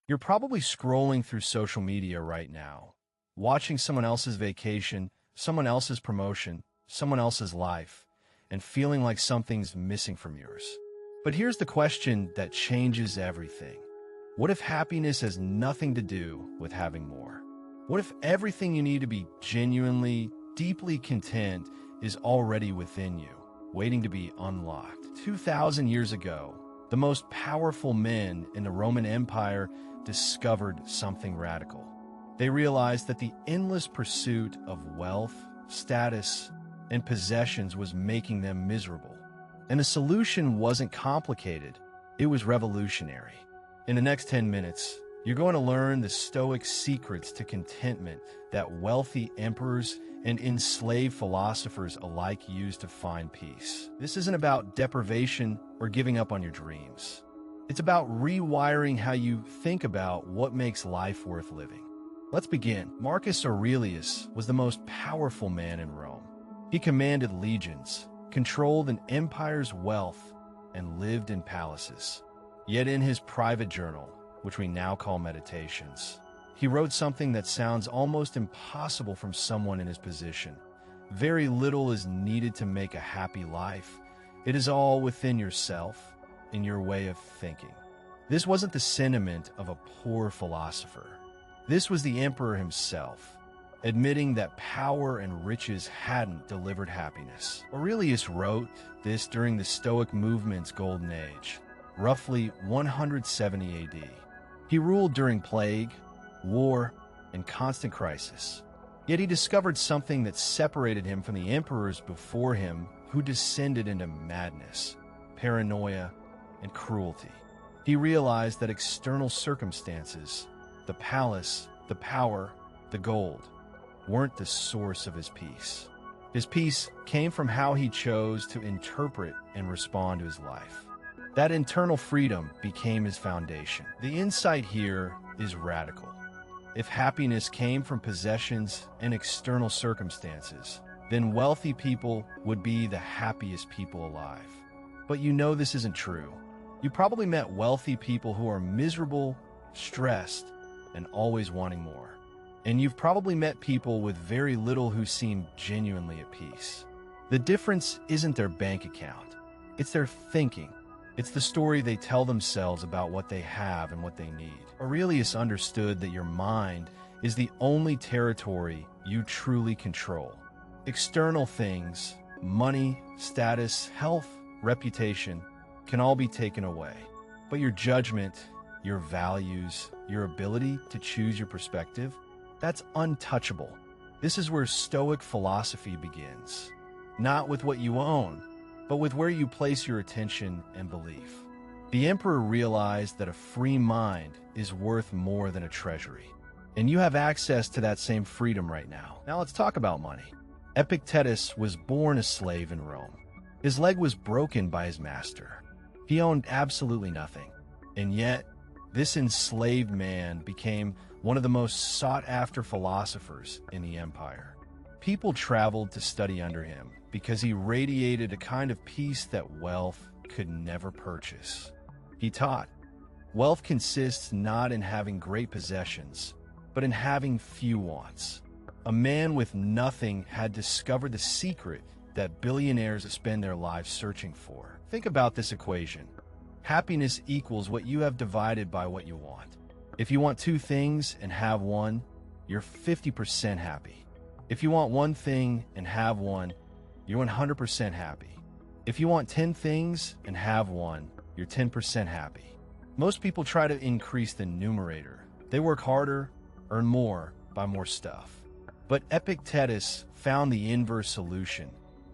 You're probably scrolling through social media right now, watching someone else's vacation, someone else's promotion, someone else's life, and feeling like something's missing from yours. But here's the question that changes everything. What if happiness has nothing to do with having more? What if everything you need to be genuinely, deeply content is already within you, waiting to be unlocked? 2,000 years ago, the most powerful men in the Roman Empire discovered something radical. They realized that the endless pursuit of wealth, status, and possessions was making them miserable. And the solution wasn't complicated, it was revolutionary. In the next 10 minutes, you're going to learn the Stoic secrets to contentment that wealthy emperors and enslaved philosophers alike used to find peace. This isn't about deprivation or giving up on your dreams. It's about rewiring how you think about what makes life worth living. Let's begin. Marcus Aurelius was the most powerful man in Rome. He commanded legions, controlled an empire's wealth, and lived in palaces. Yet in his private journal, which we now call Meditations, he wrote something that sounds almost impossible from someone in his position. Very little is needed to make a happy life. It is all within yourself, in your way of thinking. This wasn't the sentiment of a poor philosopher. This was the emperor himself, admitting that power and riches hadn't delivered happiness. Aurelius wrote this during the Stoic movement's golden age, roughly 170 AD. He ruled during plague, war, and constant crisis. Yet he discovered something that separated him from the emperors before him who descended into madness, paranoia, and cruelty. He realized that external circumstances, the palace, the power, the gold, weren't the source of his peace. His peace came from how he chose to interpret and respond to his life. That internal freedom became his foundation. The insight here is radical. If happiness came from possessions and external circumstances, then wealthy people would be the happiest people alive. But you know this isn't true. You probably met wealthy people who are miserable, stressed, and always wanting more. And you've probably met people with very little who seem genuinely at peace. The difference isn't their bank account. It's their thinking. It's the story they tell themselves about what they have and what they need. Aurelius understood that your mind is the only territory you truly control. External things, money, status, health, reputation, can all be taken away. But your judgment, your values, your ability to choose your perspective, that's untouchable. This is where Stoic philosophy begins. Not with what you own, but with where you place your attention and belief. The emperor realized that a free mind is worth more than a treasury. And you have access to that same freedom right now. Now let's talk about money. Epictetus was born a slave in Rome. His leg was broken by his master. He owned absolutely nothing. And yet, this enslaved man became one of the most sought-after philosophers in the empire. People traveled to study under him because he radiated a kind of peace that wealth could never purchase. He taught, wealth consists not in having great possessions, but in having few wants. A man with nothing had discovered the secret that billionaires spend their lives searching for. Think about this equation. Happiness equals what you have divided by what you want. If you want two things and have one, you're 50% happy. If you want one thing and have one, you're 100% happy. If you want 10 things and have one, you're 10% happy. Most people try to increase the numerator. They work harder, earn more, buy more stuff. But Epictetus found the inverse solution.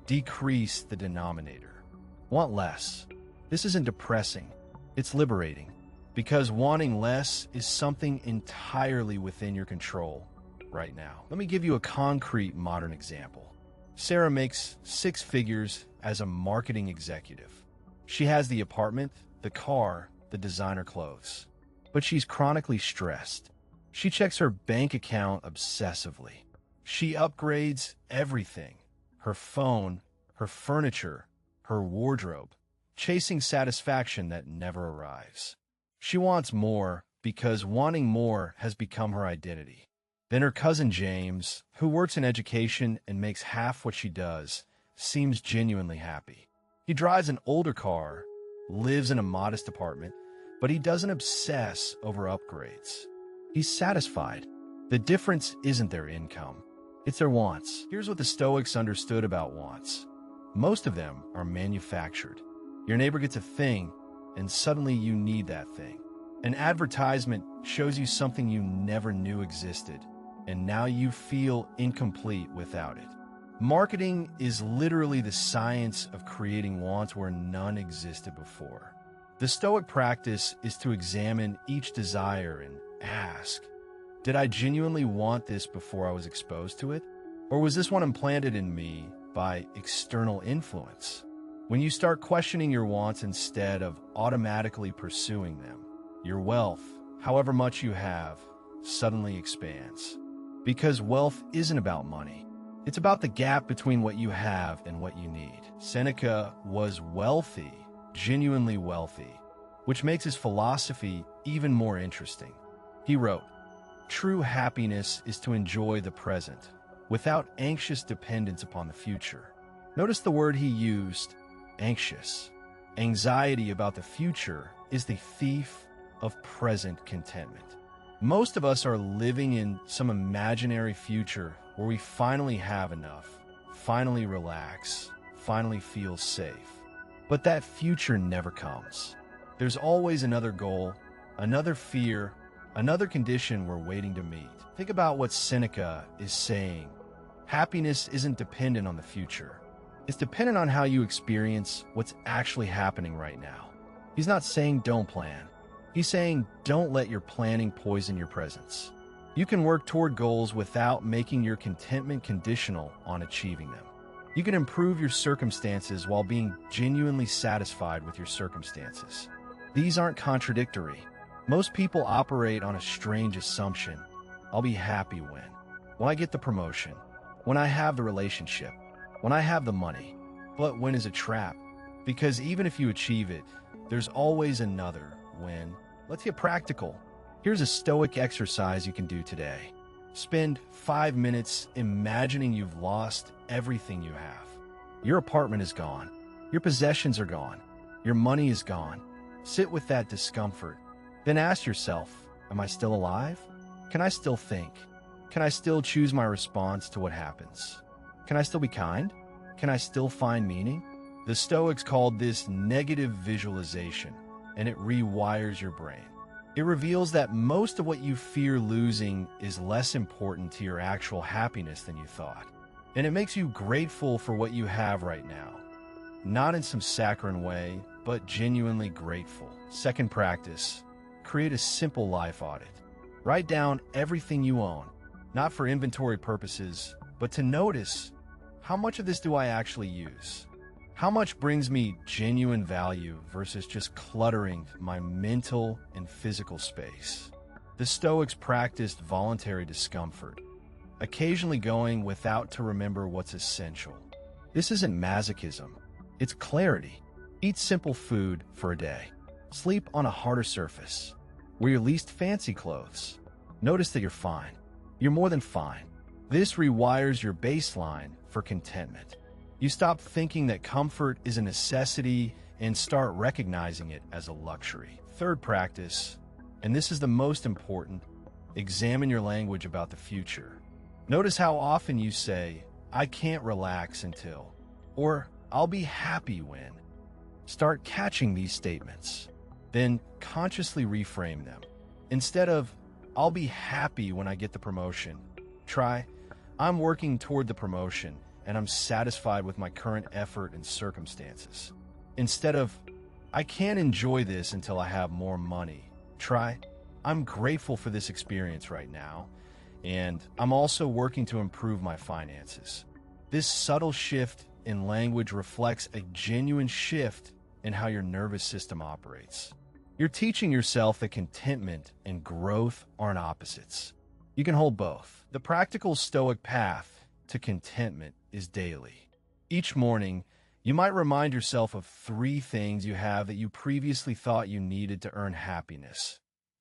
Decrease the denominator. Want less. This isn't depressing. It's liberating. Because wanting less is something entirely within your control right now. Let me give you a concrete modern example. Sarah makes 6 figures as a marketing executive. She has the apartment, the car, the designer clothes. But she's chronically stressed. She checks her bank account obsessively. She upgrades everything. Her phone, her furniture, her wardrobe, chasing satisfaction that never arrives. She wants more, because wanting more has become her identity. Then her cousin James, who works in education and makes half what she does, seems genuinely happy. He drives an older car, lives in a modest apartment, but he doesn't obsess over upgrades. He's satisfied. The difference isn't their income, it's their wants. Here's what the Stoics understood about wants. Most of them are manufactured. Your neighbor gets a thing, and suddenly you need that thing. An advertisement shows you something you never knew existed, and now you feel incomplete without it. Marketing is literally the science of creating wants where none existed before. The Stoic practice is to examine each desire and ask, did I genuinely want this before I was exposed to it? Or was this one implanted in me by external influence? When you start questioning your wants instead of automatically pursuing them, your wealth, however much you have, suddenly expands. Because wealth isn't about money. It's about the gap between what you have and what you need. Seneca was wealthy, genuinely wealthy, which makes his philosophy even more interesting. He wrote, "True happiness is to enjoy the present, without anxious dependence upon the future." Notice the word he used, anxious. Anxiety about the future is the thief of present contentment. Most of us are living in some imaginary future where we finally have enough, finally relax, finally feel safe. But that future never comes. There's always another goal, another fear, another condition we're waiting to meet. Think about what Seneca is saying. Happiness isn't dependent on the future. It's dependent on how you experience what's actually happening right now. He's not saying don't plan. He's saying don't let your planning poison your presence. You can work toward goals without making your contentment conditional on achieving them. You can improve your circumstances while being genuinely satisfied with your circumstances. These aren't contradictory. Most people operate on a strange assumption. I'll be happy when I get the promotion, when I have the relationship, when I have the money. But when is a trap? Because even if you achieve it, there's always another when. Let's get practical. Here's a Stoic exercise you can do today. Spend 5 minutes imagining you've lost everything you have. Your apartment is gone. Your possessions are gone. Your money is gone. Sit with that discomfort. Then ask yourself, am I still alive? Can I still think? Can I still choose my response to what happens? Can I still be kind? Can I still find meaning? The Stoics called this negative visualization, and it rewires your brain. It reveals that most of what you fear losing is less important to your actual happiness than you thought. And it makes you grateful for what you have right now. Not in some saccharine way, but genuinely grateful. Second practice, create a simple life audit. Write down everything you own, not for inventory purposes, but to notice, how much of this do I actually use? How much brings me genuine value versus just cluttering my mental and physical space? The Stoics practiced voluntary discomfort, occasionally going without to remember what's essential. This isn't masochism, it's clarity. Eat simple food for a day. Sleep on a harder surface. Wear your least fancy clothes. Notice that you're fine. You're more than fine. This rewires your baseline for contentment. You stop thinking that comfort is a necessity and start recognizing it as a luxury. Third practice, and this is the most important, examine your language about the future. Notice how often you say, I can't relax until, or I'll be happy when. Start catching these statements, then consciously reframe them. Instead of, I'll be happy when I get the promotion, try, I'm working toward the promotion and I'm satisfied with my current effort and circumstances. Instead of, I can't enjoy this until I have more money, try, I'm grateful for this experience right now, and I'm also working to improve my finances. This subtle shift in language reflects a genuine shift in how your nervous system operates. You're teaching yourself that contentment and growth aren't opposites. You can hold both. The practical Stoic path to contentment is daily. Each morning, you might remind yourself of 3 things you have that you previously thought you needed to earn happiness.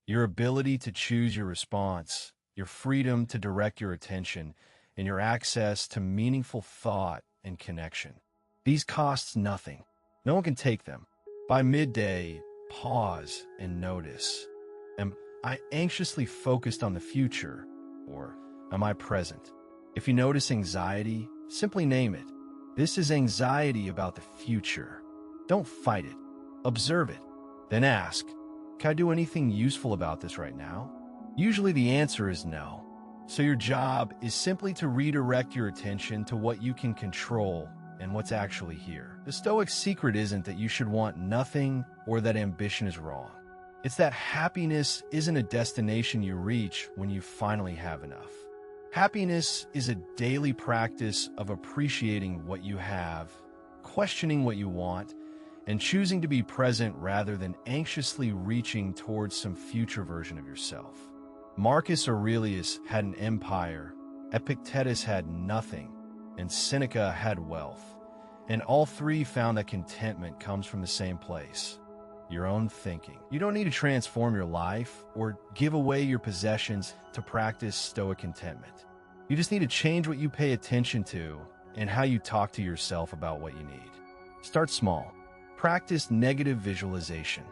Your ability to choose your response, your freedom to direct your attention, and your access to meaningful thought and connection. These costs nothing. No one can take them. By midday, pause and notice. Am I anxiously focused on the future, or am I present? If you notice anxiety, simply name it. This is anxiety about the future. Don't fight it. Observe it. Then ask, can I do anything useful about this right now? Usually the answer is no. So your job is simply to redirect your attention to what you can control and what's actually here. The Stoic secret isn't that you should want nothing or that ambition is wrong. It's that happiness isn't a destination you reach when you finally have enough. Happiness is a daily practice of appreciating what you have, questioning what you want, and choosing to be present rather than anxiously reaching towards some future version of yourself. Marcus Aurelius had an empire, Epictetus had nothing, and Seneca had wealth. And all three found that contentment comes from the same place, your own thinking. You don't need to transform your life or give away your possessions to practice Stoic contentment. You just need to change what you pay attention to and how you talk to yourself about what you need. Start small. Practice negative visualization.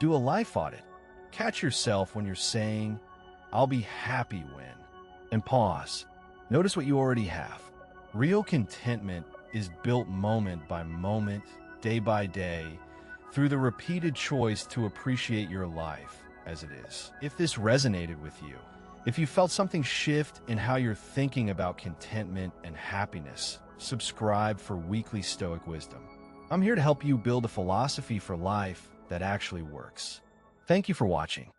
Do a life audit. Catch yourself when you're saying, I'll be happy when, and pause. Notice what you already have. Real contentment is built moment by moment, day by day, through the repeated choice to appreciate your life as it is. If this resonated with you, if you felt something shift in how you're thinking about contentment and happiness, subscribe for weekly Stoic wisdom. I'm here to help you build a philosophy for life that actually works. Thank you for watching.